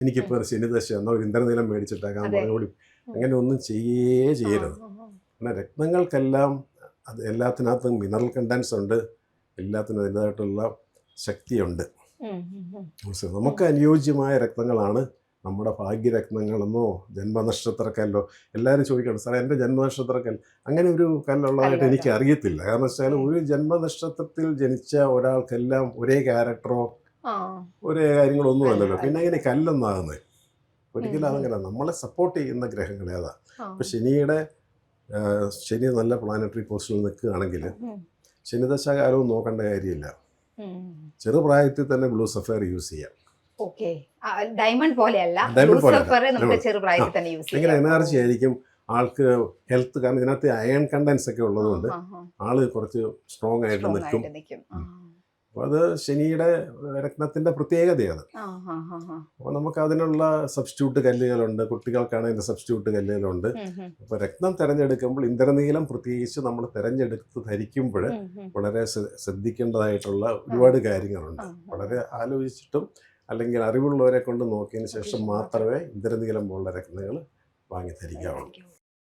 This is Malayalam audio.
എനിക്കിപ്പോൾ ഒരു ശനിദശ എന്നാൽ ഒരു ഇന്ദ്രനീലം മേടിച്ചിട്ടേക്കാൻ പറഞ്ഞുകൂടി അങ്ങനെ ഒന്നും ചെയ്യരുത്. പിന്നെ രത്നങ്ങൾക്കെല്ലാം അത് എല്ലാത്തിനകത്തും മിനറൽ കണ്ടൻസ് ഉണ്ട്, എല്ലാത്തിനും അതിൻ്റെതായിട്ടുള്ള ശക്തിയുണ്ട്. നമുക്ക് അനുയോജ്യമായ രത്നങ്ങളാണ് നമ്മുടെ ഭാഗ്യരത്നങ്ങളെന്നോ ജന്മനക്ഷത്രക്കല്ലോ. എല്ലാവരും ചോദിക്കണം, സാറേ എൻ്റെ ജന്മനക്ഷത്രക്കൽ അങ്ങനെ ഒരു കല്ലുള്ളതായിട്ട് എനിക്ക് അറിയത്തില്ല. കാരണം വെച്ചാൽ ഒരു ജന്മനക്ഷത്രത്തിൽ ജനിച്ച ഒരാൾക്കെല്ലാം ഒരേ ക്യാരക്ടറോ ഒരേ കാര്യങ്ങളൊന്നും അല്ലല്ലോ. പിന്നെ അങ്ങനെ കല്ലെന്നാകുന്നത് ഒരിക്കലും അതങ്ങനെ. നമ്മളെ സപ്പോർട്ട് ചെയ്യുന്ന ഗ്രഹങ്ങൾ ഏതാ? ഇപ്പം ശനി നല്ല പ്ലാനറ്ററി പോസ്റ്റിൽ നിൽക്കുകയാണെങ്കിൽ ശനിദശാകാലവും നോക്കേണ്ട കാര്യമില്ല. ചെറുപ്രായത്തിൽ തന്നെ ബ്ലൂ സഫയർ യൂസ് ചെയ്യാം. ഡയമണ്ട് പോലെയല്ല, ഭയങ്കര എനർജി ആയിരിക്കും ആൾക്ക്, ഹെൽത്ത്. കാരണം ഇതിനകത്ത് അയൺ കണ്ടൻസ് ഒക്കെ ഉള്ളതുകൊണ്ട് ആള് കുറച്ച് സ്ട്രോങ് ആയിട്ട് നിൽക്കും. അപ്പോൾ അത് ശനിയുടെ രത്നത്തിന്റെ പ്രത്യേകതയാണ്. അപ്പോൾ നമുക്ക് അതിനുള്ള സബ്സ്റ്റിറ്റ്യൂട്ട് കല്ലുകളുണ്ട്, കുട്ടികൾക്കാണെങ്കിൽ സബ്സ്റ്റിറ്റ്യൂട്ട് കല്ലുകളുണ്ട്. അപ്പോൾ രത്നം തിരഞ്ഞെടുക്കുമ്പോൾ ഇന്ദ്രനീലം പ്രത്യേകിച്ച് നമ്മൾ തിരഞ്ഞെടുത്ത് ധരിക്കുമ്പോൾ വളരെ ശ്രദ്ധിക്കേണ്ടതായിട്ടുള്ള ഒരുപാട് കാര്യങ്ങളുണ്ട്. വളരെ ആലോചിച്ചിട്ടും അല്ലെങ്കിൽ അറിവുള്ളവരെ കൊണ്ട് നോക്കിയതിന് ശേഷം മാത്രമേ ഇന്ദ്രനീലം പോലുള്ള രത്നങ്ങൾ വാങ്ങി ധരിക്കാവുള്ളൂ.